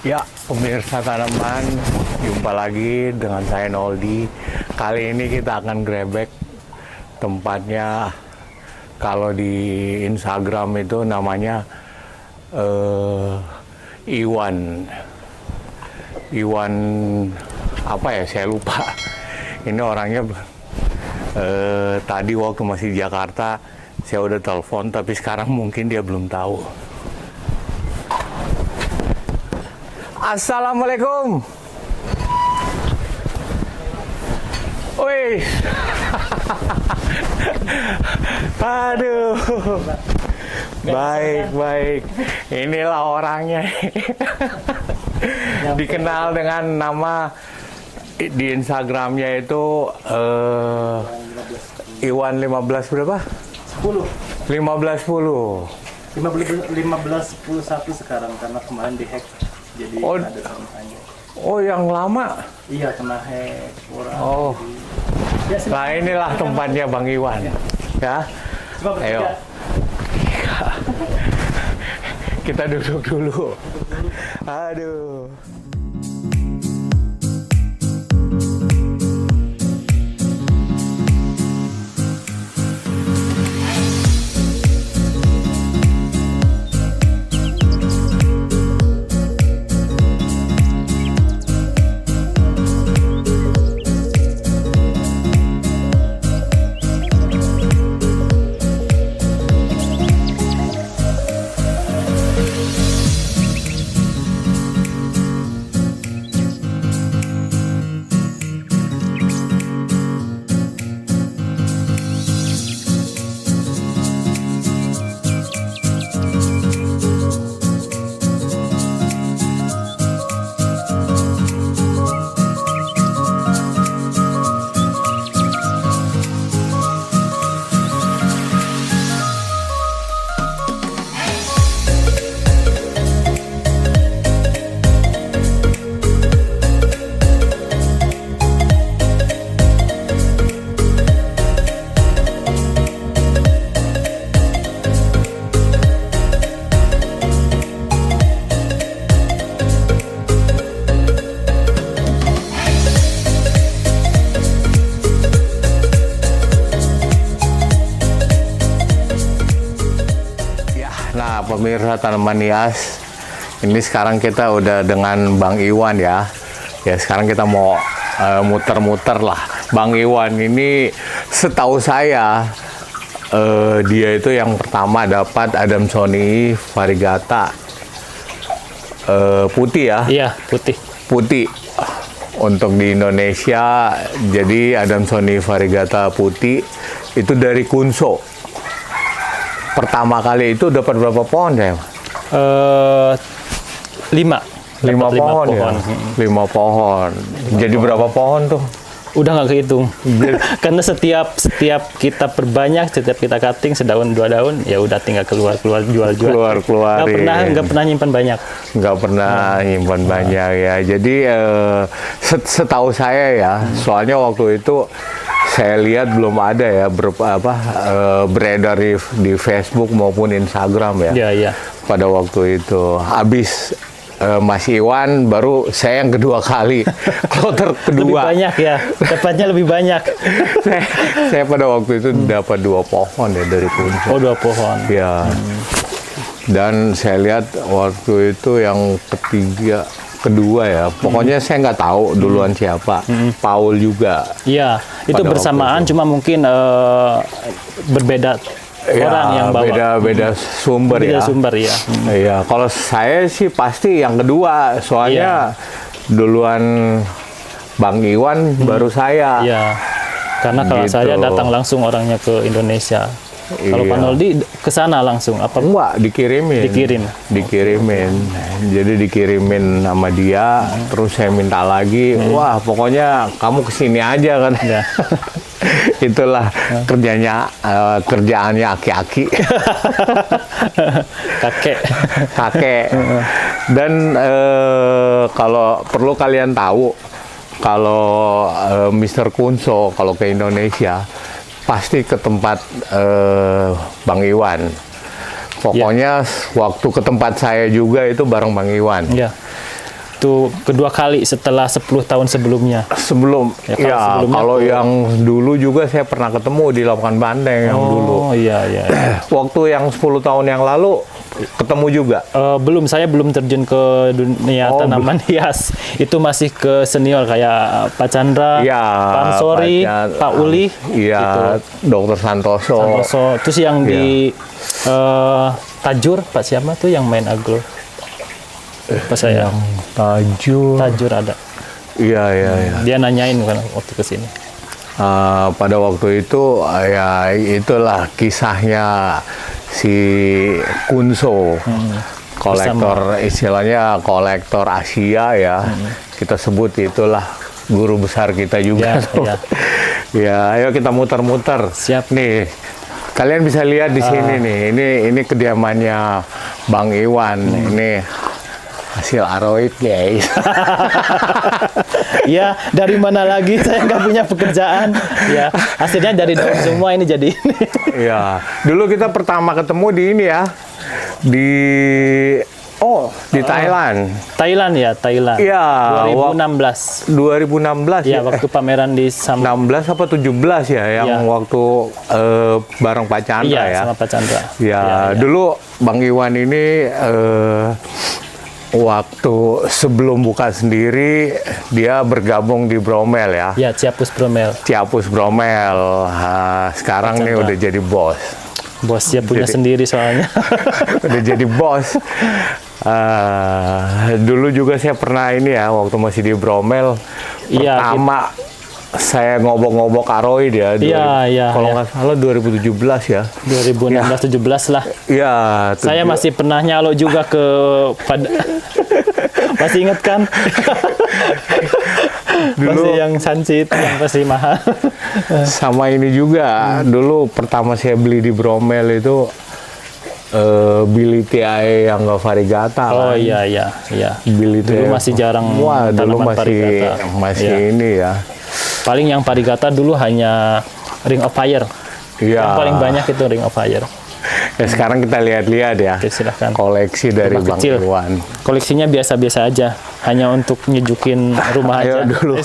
Ya, pemirsa tanaman, jumpa lagi dengan saya Noldi. Kali ini kita akan grebek tempatnya. Kalau di Instagram itu namanya Iwan apa ya, saya lupa. Ini orangnya tadi waktu masih di Jakarta saya udah telepon, tapi sekarang mungkin dia belum tahu. Assalamualaikum. Wih. Aduh. Baik. Inilah orangnya. Dikenal dengan nama di Instagramnya itu Iwan 15 berapa? 10. 1510. 1511 sekarang karena kemarin dihack. Jadi ada sampahnya. Oh, yang lama? Iya, kena hack orang. Oh. Ya, Nah, inilah tempatnya Bang Iwan. Ya. Coba Ayo. bertiga. Kita duduk dulu. Aduh. Nah, pemirsa tanaman hias, ini sekarang kita udah dengan Bang Iwan ya. Ya, sekarang kita mau muter-muter lah. Bang Iwan ini setahu saya dia itu yang pertama dapat Adamsoni variegata putih ya. Iya, putih. Putih untuk di Indonesia. Jadi Adamsoni variegata putih itu dari Kunso. Pertama kali itu dapat berapa pohon saya? 5 pohon ya? 5 pohon. Jadi berapa pohon tuh? Udah nggak kehitung. Karena setiap kita perbanyak, setiap kita cutting sedaun 2 daun, ya udah tinggal keluar jual. Keluar. Nggak pernah nyimpan banyak. Nggak pernah nyimpan banyak ya. Jadi setahu saya ya, soalnya waktu itu saya lihat belum ada ya beredar di Facebook maupun Instagram ya. Iya. Pada waktu itu habis Mas Iwan baru saya yang kedua kali kloter kedua. Lebih banyak ya, dapatnya lebih banyak. saya pada waktu itu dapat 2 pohon ya dari Kunso. Oh, 2 pohon. Ya. Dan saya lihat waktu itu yang kedua ya, pokoknya saya nggak tahu duluan siapa. Paul juga. Iya, itu Pada bersamaan, cuma mungkin berbeda orang yang bawa. Beda sumber ya. Beda sumber ya. Iya, kalau saya sih pasti yang kedua, soalnya duluan Bang Iwan baru saya. Iya, karena kalau Gitu. saya datang langsung orangnya ke Indonesia. Kalau Pak Iya. Noldi ke sana langsung apa? Enggak, dikirimin. Jadi dikirimin sama dia, terus saya minta lagi. Wah, pokoknya kamu kesini aja kan. Ya. Itulah kerjaannya aki-aki. Kakek. Dan kalau perlu kalian tahu, kalau Mr. Kunso kalau ke Indonesia pasti ke tempat Bang Iwan. Pokoknya waktu ke tempat saya juga itu bareng Bang Iwan. Ya. Itu kedua kali setelah 10 tahun sebelumnya. Sebelum, Ya, kalau ya sebelumnya kalau yang dulu juga saya pernah ketemu di Labuan Bandeng yang dulu. Oh iya iya. Waktu yang 10 tahun yang lalu ketemu juga. Saya belum terjun ke dunia tanaman hias. Itu masih ke senior kayak Pak Chandra, Iya, Pak Ansori, Pak Uli, Iya, Dokter Santoso. Santoso. Terus yang di Tajur, Pak siapa tuh yang main agro? Pas saya Tajur ada. Iya, iya, iya. Dia nanyain kan waktu ke sini. Pada waktu itu ya itulah kisahnya si Kunso, kolektor, istilahnya kolektor Asia ya. Kita sebut itulah guru besar kita juga. Ya. Ya, ayo kita muter-muter. Siap. Nih, kalian bisa lihat di sini nih. Ini kediamannya Bang Iwan. Ini hasil aroid, guys. Ya, dari mana lagi? Saya nggak punya pekerjaan. Ya, hasilnya dari daun semua ini jadi ini. Ya, dulu kita pertama ketemu di ini ya, di Thailand. Thailand ya, Thailand. Iya, 2016. 2016 Ya, waktu pameran di 16 apa 17 ya, yang Ya. waktu bareng Pak Chandra Iya, ya. sama Pak Chandra. Ya, dulu Bang Iwan ini waktu sebelum buka sendiri dia bergabung di Bromel ya. Ya, Ciapus Bromel. Ciapus Bromel. Sekarang nih udah jadi bos. Bosnya punya sendiri soalnya. Udah jadi bos. Dulu juga saya pernah ini ya, waktu masih di Bromel. Iya, Pertama saya ngobok-ngobok aroid ya. Iya, Kalau iya. nggak salah 2017 ya. 2016-17 lah. Iya. Saya masih pernah nyalo juga ke masih ingat kan? Dulu masih yang Sansit yang pasti mahal. sama ini juga. Dulu pertama saya beli di Bromel itu Billy TI yang nggak variegata Oh kan. iya. Billy Dulu masih jarang Wah, dulu tanaman variegata. masih Iya. ini ya. Paling yang varigata dulu hanya Ring of Fire. Iya. Yang paling banyak itu Ring of Fire. Ya, sekarang kita lihat-lihat ya. Oke, silahkan. Koleksi dari Rumah Bang kecil. Iwan. Koleksinya biasa-biasa aja. Hanya untuk nyejukin rumah Ayo aja. dulu.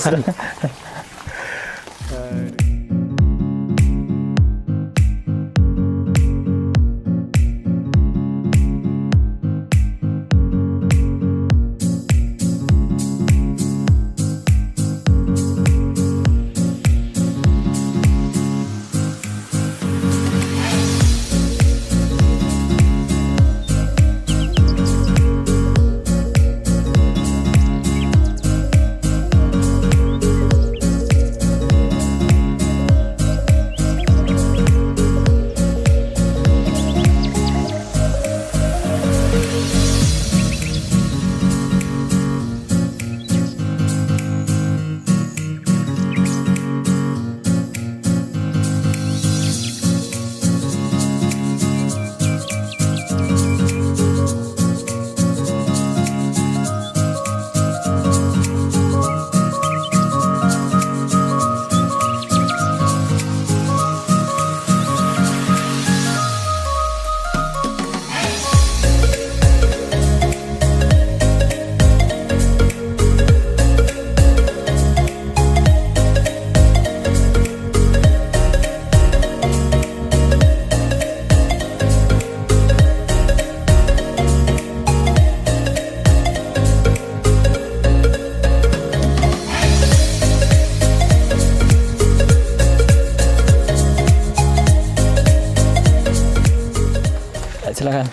Silakan.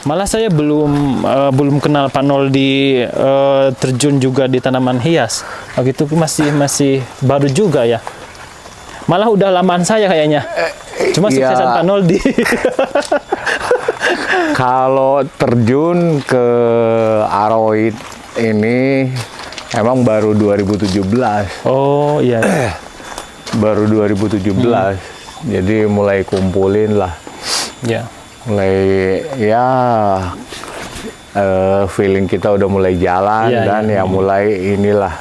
Malah saya belum kenal Pak Noldi terjun juga di tanaman hias. Begitu masih baru juga ya. Malah udah lamaan saya kayaknya. Cuma Iya. suksesan Pak Noldi. Kalau terjun ke aroid ini emang baru 2017. Oh iya. Baru 2017. Jadi mulai kumpulin lah. Ya. Mulai ya feeling kita udah mulai jalan Iya, dan iya. ya mulai inilah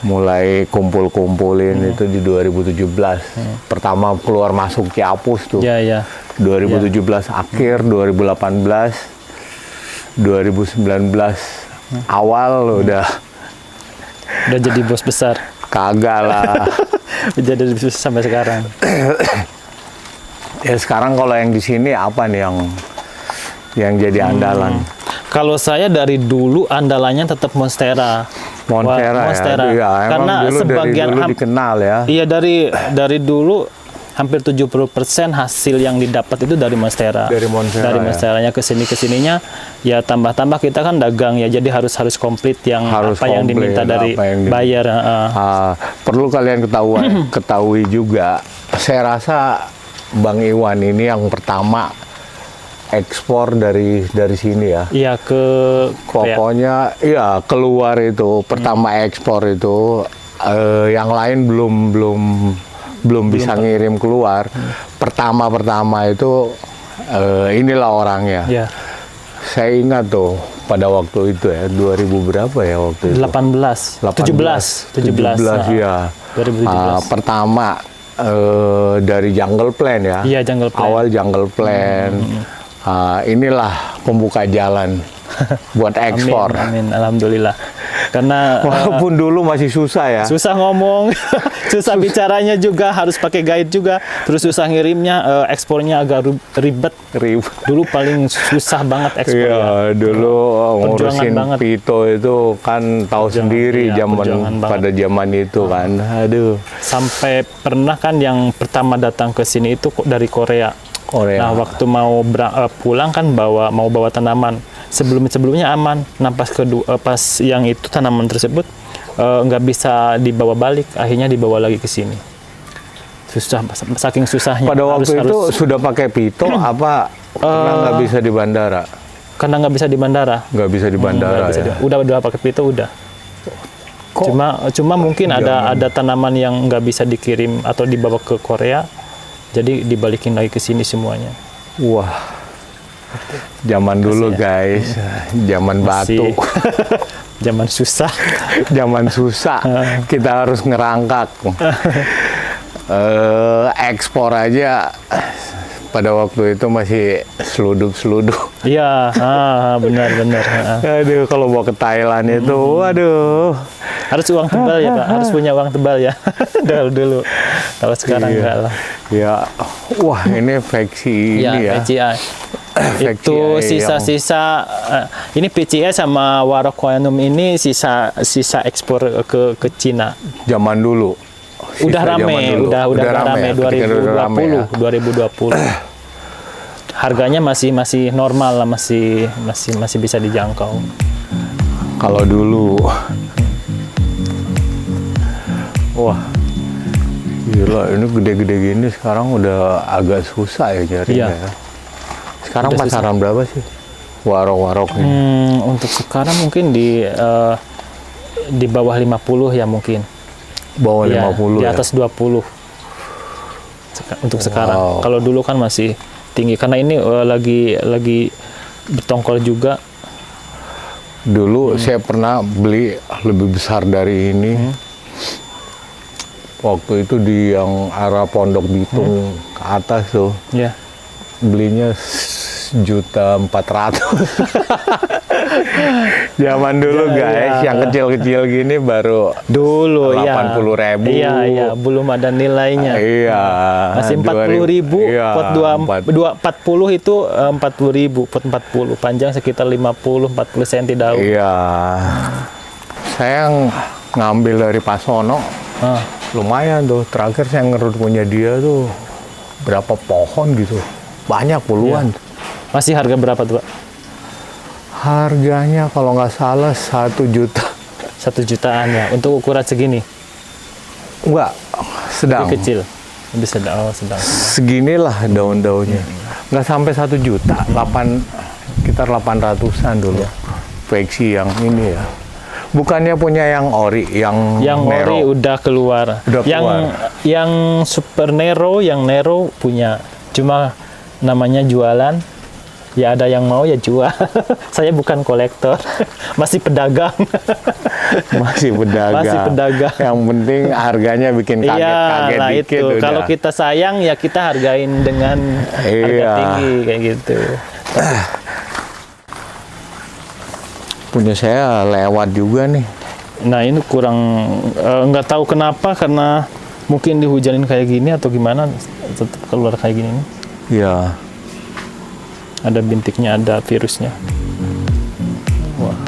mulai kumpul-kumpulin itu di 2017. Pertama keluar masuk Ciapus tuh. Ya. 2017 akhir, 2018, 2019 awal udah Udah jadi bos besar. kagak lah. Jadi bos besar sampai sekarang. Ya sekarang kalau yang di sini apa nih yang jadi andalan? Kalau saya dari dulu andalannya tetap Monstera. Monstera, Monstera. ya. Iya, emang Karena dulu sebagian dari dulu dikenal ya. Iya, dari dulu hampir 70% hasil yang didapat itu dari Monstera. Dari Monstera, Dari ya. Monsteranya kesininya ya tambah kita kan dagang ya, jadi harus komplit yang Harus apa yang komplit, diminta dari apa yang buyer. Perlu kalian ketahui juga, saya rasa Bang Iwan ini yang pertama ekspor dari sini ya. Iya ke Korea. Pokoknya iya keluar itu pertama ekspor itu, yang lain belum bisa ngirim keluar. Pertama itu inilah orangnya. Ya. Saya ingat tuh pada waktu itu ya 2000 berapa ya waktu itu? 17 ya. 2017. Pertama dari Jungle Plan ya. Iya, Jungle Plan. Awal Jungle Plan. Inilah pembuka jalan buat ekspor. Amin, alhamdulillah. Karena Walaupun dulu masih susah ya. susah ngomong, susah bicaranya juga, harus pakai guide juga, terus susah ngirimnya, ekspornya agak ribet. Dulu paling susah banget ekspornya. Iya, dulu Perjuangan ngurusin banget. Pito itu kan tahu sendiri iya, perjuangan banget. pada zaman itu kan. Aduh. Sampai pernah kan yang pertama datang ke sini itu dari Korea. Korea. Nah, waktu mau pulang kan mau bawa tanaman. Sebelumnya aman. Nah, pas yang itu tanaman tersebut nggak bisa dibawa balik, akhirnya dibawa lagi ke sini. Susah, saking susahnya. Pada waktu itu sudah pakai Pito apa karena nggak bisa di bandara? Karena nggak bisa di bandara. Nggak bisa di bandara Nggak bisa ya. udah pakai Pito udah. Kok Cuma mungkin ada tanaman yang nggak bisa dikirim atau dibawa ke Korea, jadi dibalikin lagi ke sini semuanya. Wah. Zaman dulu guys, zaman batu. Zaman susah. Zaman susah. Kita harus ngerangkak. Ekspor aja pada waktu itu masih seluduk-seluduk. Iya, benar. Aduh, kalau mau ke Thailand itu, waduh. Harus uang tebal ya Pak, harus punya uang tebal ya. dulu. Kalau sekarang enggak lah. Ya, wah ini veksi ini ya. PCI. Itu sisa-sisa ini PCI sama Warokoyanum ini sisa ekspor ke Cina. Zaman dulu. Udah rame 2020. Ya? Harganya masih normal lah, masih bisa dijangkau. Kalau dulu, wah, gila ini gede-gede gini sekarang udah agak susah ya carinya. Iya. Ya. Sekarang Udah pasaran berapa sih warok-warok ini? Untuk sekarang mungkin di bawah 50 ya mungkin. Bawah Ya, 50 di ya? atas 20 untuk sekarang. Kalau dulu kan masih tinggi karena ini lagi bertongkol juga. Dulu saya pernah beli lebih besar dari ini. Waktu itu di yang arah Pondok Bitung ke atas tuh. Ya. Belinya 1.400.000. Zaman dulu guys, yang kecil-kecil gini baru Dulu 80.000. Iya, belum ada nilainya. Iya. Masih 40.000, Iya, pot 240 itu 40.000, pot 40, panjang sekitar 50-40 cm daun. Iya. Saya ngambil dari Pasono. Lumayan tuh. Terakhir saya ngerut punya dia tuh berapa pohon gitu. Banyak puluhan. Iya. Masih harga berapa tuh Pak? Harganya kalau nggak salah 1 juta. 1 jutaan ya, untuk ukuran segini? Enggak, sedang. Lebih kecil? Lebih sedang, sedang. Seginilah daun-daunnya. Nggak sampai 1 juta, sekitar 800-an dulu. Veksi yang ini ya. Bukannya punya yang ori, yang ori Nero. udah keluar. Udah Yang Super Nero, yang Nero punya. Cuma namanya jualan. Ya ada yang mau ya jual. Saya bukan kolektor, masih pedagang. Masih pedagang. Yang penting harganya bikin kaget-kaget lah dikit itu. udah. Kalau kita sayang ya kita hargain dengan harga tinggi kayak gitu. Punya saya lewat juga nih. Nah ini kurang, nggak tahu kenapa, karena mungkin dihujanin kayak gini atau gimana tetap keluar kayak gini nih. Iya. Ada bintiknya, ada virusnya. Wah.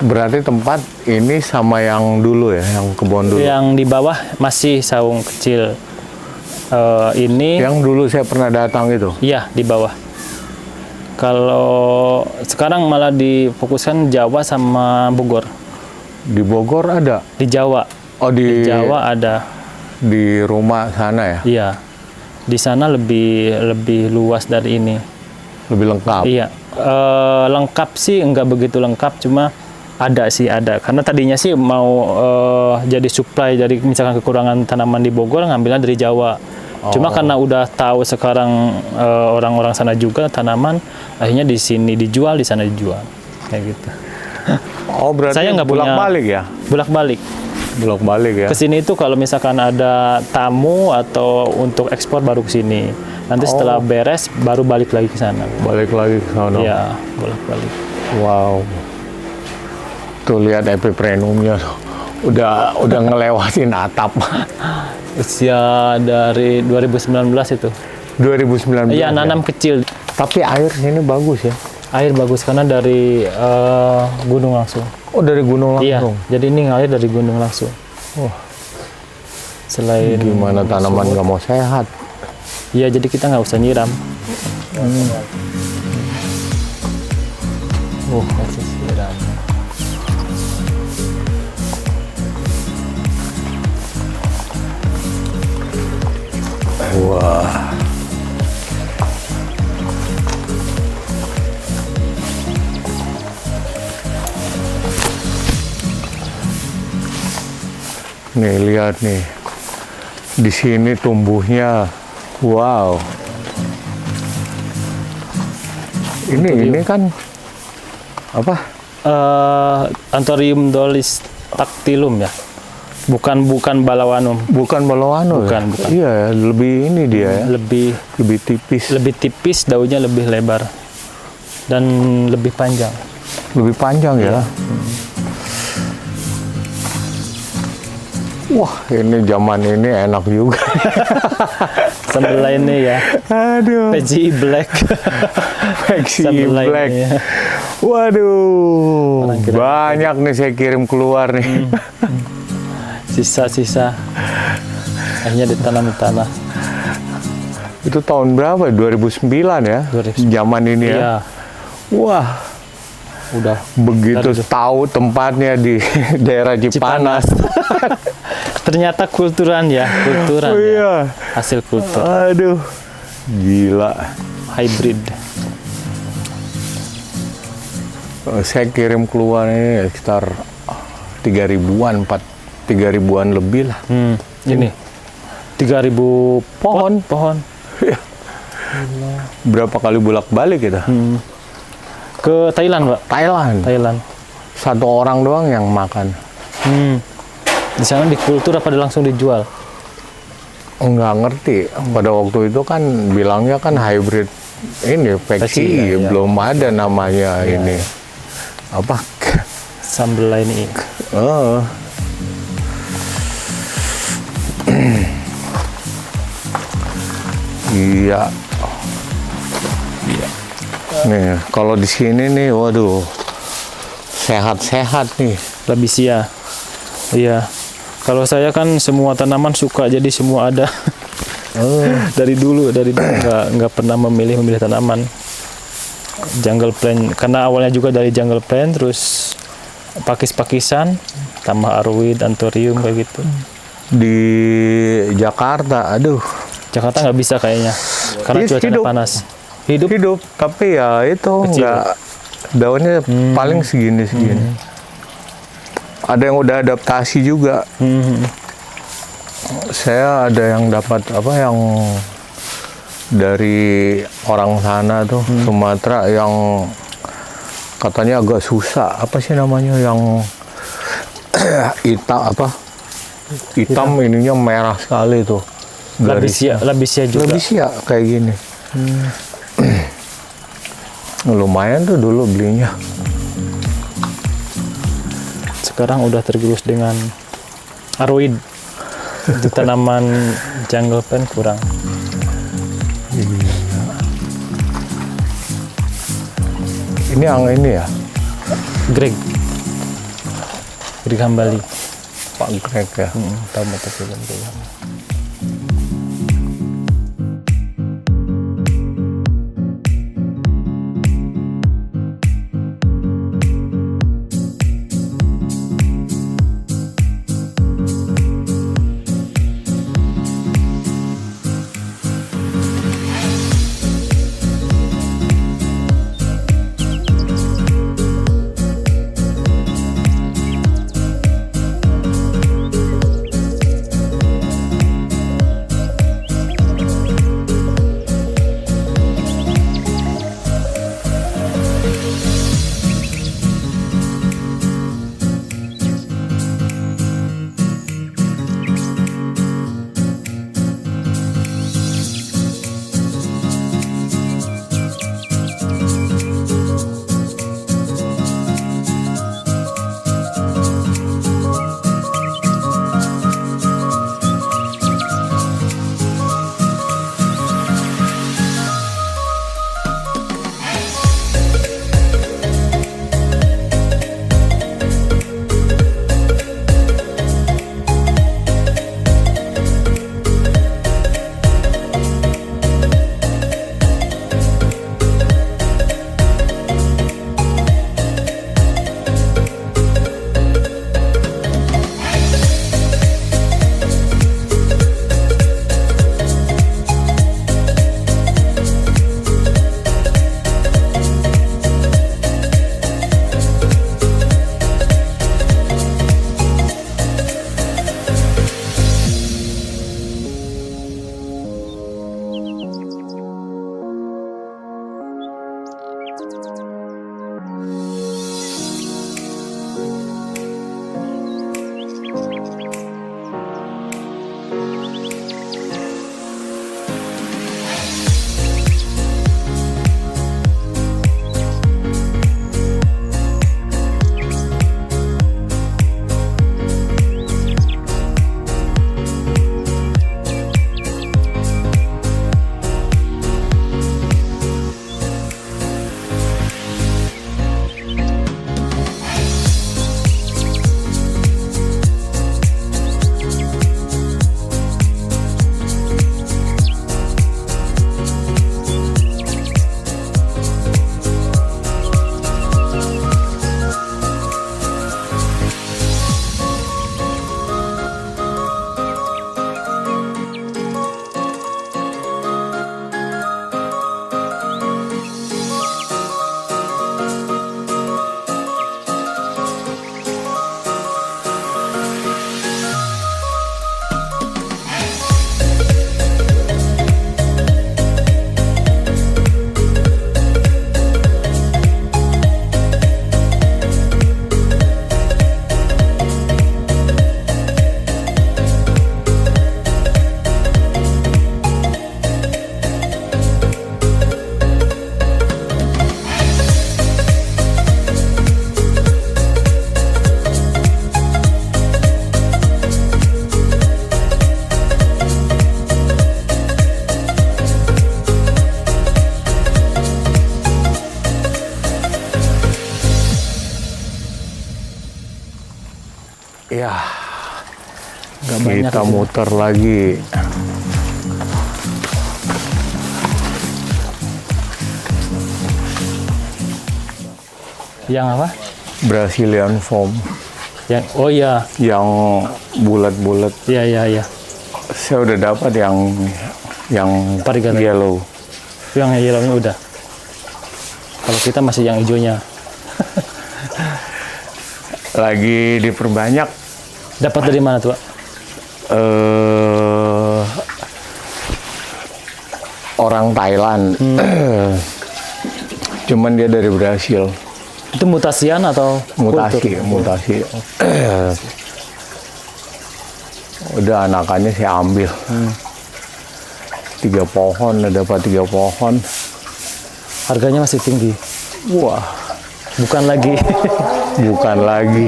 Berarti tempat ini sama yang dulu ya, yang kebun dulu. Yang di bawah masih saung kecil. Ini Yang dulu saya pernah datang itu. iya di bawah. Kalau sekarang malah difokuskan Jawa sama Bogor. Di Bogor ada. Di Jawa. Oh Di Jawa ada. di rumah sana ya. Iya. Di sana lebih luas dari ini. Lebih lengkap. Iya. Lengkap sih enggak begitu lengkap, cuma ada sih, ada. Karena tadinya sih mau jadi supply, jadi misalkan kekurangan tanaman di Bogor ngambilnya dari Jawa. Cuma karena udah tahu sekarang orang-orang sana juga tanaman, akhirnya di sini dijual, di sana dijual. Kayak gitu. Oh berarti Saya nggak punya- bolak-balik ya? Bolak-balik. Bolak-balik ya? Ke sini itu kalau misalkan ada tamu atau untuk ekspor baru ke sini. Nanti setelah beres baru balik lagi ke sana. Balik lagi ke sana. Iya, bolak-balik. Wow. Tuh lihat epiprenumnya tuh. Udah ngelewatin atap. Usia dari 2019 itu. 2019. Iya, nanam kecil. Tapi air sini bagus ya. Air bagus karena dari gunung langsung. Oh dari gunung Iya, langsung. jadi ini ngalir dari gunung langsung. Wah, Selain gimana tanaman nggak mau sehat? Iya, jadi kita nggak usah nyiram. Kasih siram. Wah. Nih lihat nih. Di sini tumbuhnya. Wow. Ini kan apa? Anthurium dolis dactylum ya. Bukan balawanum. Bukan balawano ya? Bukan. Iya, lebih ini dia ya. Lebih Lebih tipis. daunnya lebih lebar dan lebih panjang. Lebih panjang ya. Wah, ini zaman ini enak juga. Sambal lainnya ya. Aduh. PGI Black. PGI Sambal lainnya Black. ya. Waduh, Orang kira- banyak nih saya kirim keluar nih. Sisa-sisa. Akhirnya ditanam di tanah. Itu tahun berapa? 2009 ya? 2009. Zaman ini ya. Iya, Wah, udah. begitu Dari- tahu tempatnya di daerah Cipanas. Ternyata kulturan ya, kulturan Oh, ya. iya. Hasil kultur, Aduh, gila. hybrid. Saya kirim keluar ini sekitar 3.000-an, 3.000-an lebih lah. Ini 3.000 Pohon. pohon. Berapa kali bolak-balik kita? Ke Thailand, Pak. Thailand. Thailand. Satu orang doang yang makan. Di sana dikultur apa langsung dijual? Nggak ngerti. Pada waktu itu kan bilangnya kan hybrid ini Peci, PCI, ya. belum ada namanya ini. Apa? Sambal ini. Oh. Iya. Nih, kalau di sini nih, waduh, sehat-sehat nih. Labisia. Iya. Kalau saya kan semua tanaman suka, jadi semua ada. dari dulu nggak pernah memilih tanaman. Jungle plant, karena awalnya juga dari jungle plant, terus pakis-pakisan, tambah arwid, anthurium kayak gitu. Di Jakarta, aduh, Jakarta nggak bisa kayaknya, karena cuacanya Hidup. panas. Hidup. hidup, tapi ya itu Kecil. nggak, daunnya paling segini-segini. Ada yang udah adaptasi juga. Saya ada yang dapat apa yang dari orang sana tuh Sumatera yang katanya agak susah, apa sih namanya yang hitam ininya merah sekali tuh. Labisia juga. Labisia kayak gini. Lumayan tuh dulu belinya. Sekarang udah tergerus dengan arwid. Di tanaman jungle plant kurang. Ini yang ini ya, Greg Hambali. Pak Greg ya. Tahu mata film dia. Ya, Nggak banyak. kita muter lagi. Yang apa? Brazilian foam Yang oh iya, yang bulat-bulat. iya. Saya udah dapat yang Varigata. yellow. Yang yellownya udah. Kalau kita masih yang hijaunya. Lagi diperbanyak. Dapat dari mana tuh, Pak? Orang Thailand. Cuman dia dari Brasil. Itu mutasian atau kultur? Mutasi. Udah anakannya saya ambil. 3 pohon, dapat 3 pohon. Harganya masih tinggi. Wah, Bukan lagi. bukan lagi.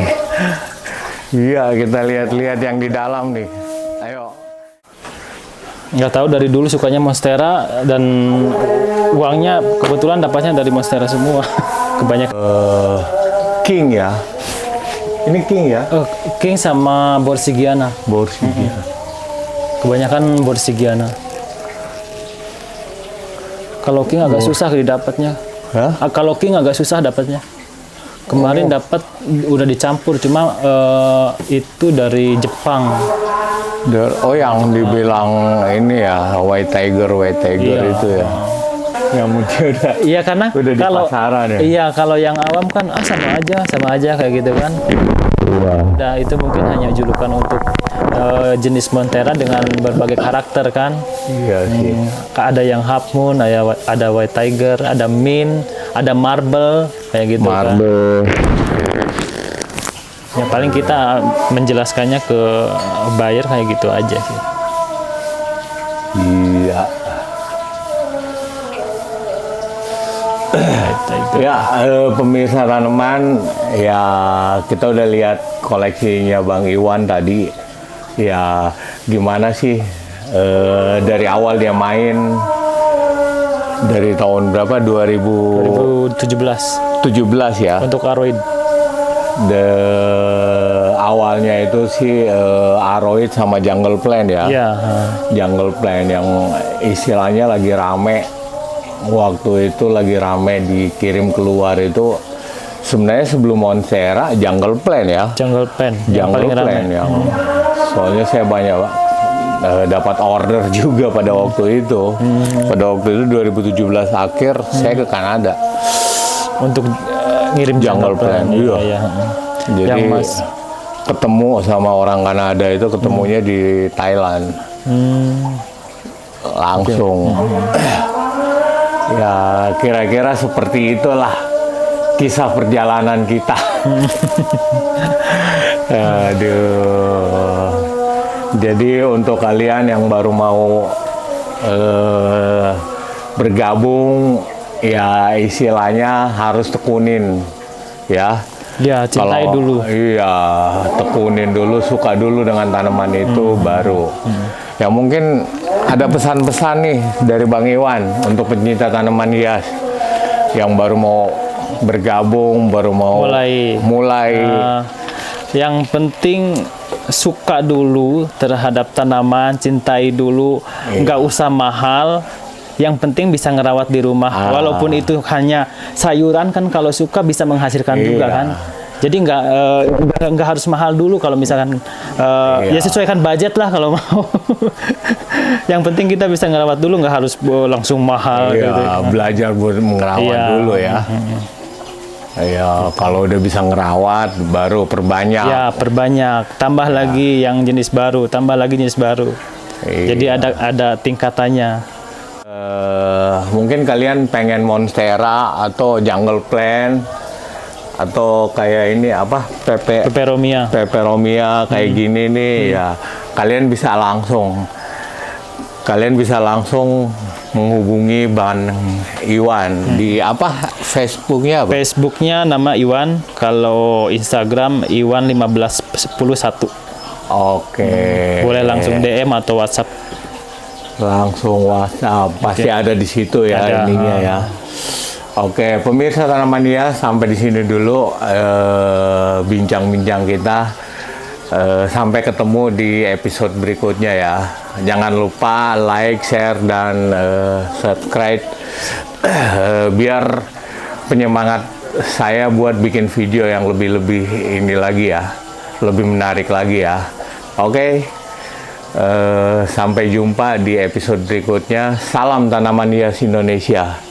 Iya, kita lihat-lihat yang di dalam nih. Ayo. Nggak tahu, dari dulu sukanya Monstera dan uangnya kebetulan dapatnya dari Monstera semua. Kebanyakan. King ya. Ini King ya. King sama Borsigiana. Borsigiana. Kebanyakan Borsigiana. Kalau King agak susah didapatnya. Hah? Kalau King agak susah dapatnya. Kemarin dapat udah dicampur, cuma itu dari Jepang. Oh, yang dibilang ini ya, White Tiger Iya. itu ya. Yang mungkin udah Iya, karena Udah di kalau pasaran ya? Iya, kalau yang awam kan sama aja kayak gitu kan. Nah, itu mungkin hanya julukan untuk jenis Monstera dengan berbagai karakter kan. Iya sih. Ada yang Half Moon, ada White Tiger, ada Min, ada Marble kayak gitu kan. Marble. Ya paling kita menjelaskannya ke buyer kayak gitu aja sih. Iya. Ya, pemirsa tanaman, ya kita udah lihat koleksinya Bang Iwan tadi. Ya, gimana sih dari awal dia main dari tahun berapa? 2017 2017 ya. untuk Aroid. Awalnya itu sih Aroid sama Jungle Plant ya. Iya. Jungle Plant yang istilahnya lagi rame. Waktu itu lagi rame dikirim keluar itu sebenarnya sebelum Monstera Jungle Plant ya. Jungle Pen yang Jungle paling ramai. Plant yang soalnya saya banyak dapat order juga pada waktu itu. Pada waktu itu 2017 akhir saya ke Kanada. Untuk ngirim Jungle Plant, iya. Iya. Jadi Yang Mas ketemu sama orang Kanada itu ketemunya di Thailand. Langsung. Ya kira-kira seperti itulah kisah perjalanan kita. Aduh. Jadi untuk kalian yang baru mau bergabung, ya istilahnya harus tekunin, ya. Ya, cintai dulu. Iya, tekunin dulu, suka dulu dengan tanaman itu, baru. Ya mungkin ada pesan-pesan nih dari Bang Iwan untuk pencinta tanaman hias yang baru mau bergabung, baru mau mulai. Yang penting suka dulu terhadap tanaman, cintai dulu, nggak usah mahal. Yang penting bisa ngerawat di rumah, walaupun itu hanya sayuran kan, kalau suka bisa menghasilkan juga kan. Jadi nggak harus mahal dulu kalau misalkan ya sesuaikan budget lah kalau mau. Yang penting kita bisa ngerawat dulu, nggak harus langsung mahal gitu. Belajar buat ngerawat dulu ya. Ya, kalau udah bisa ngerawat baru perbanyak. Ya, perbanyak, tambah lagi yang jenis baru, tambah lagi jenis baru. Jadi ada tingkatannya. Mungkin kalian pengen Monstera atau Jungle Plant atau kayak ini apa Peperomia kayak gini nih, ya kalian bisa langsung menghubungi Bang Iwan di apa Facebooknya apa? Facebooknya nama Iwan, kalau Instagram Iwan 1511. Oke. Boleh langsung DM atau WhatsApp. Langsung WhatsApp, pasti ada di situ ya, Ada. ininya ya. Oke, pemirsa tanaman hias, sampai di sini dulu bincang-bincang kita Sampai ketemu di episode berikutnya ya. Jangan lupa like, share, dan subscribe biar penyemangat saya buat bikin video yang lebih ini lagi ya, lebih menarik lagi ya. Oke, sampai jumpa di episode berikutnya. Salam tanaman hias Indonesia.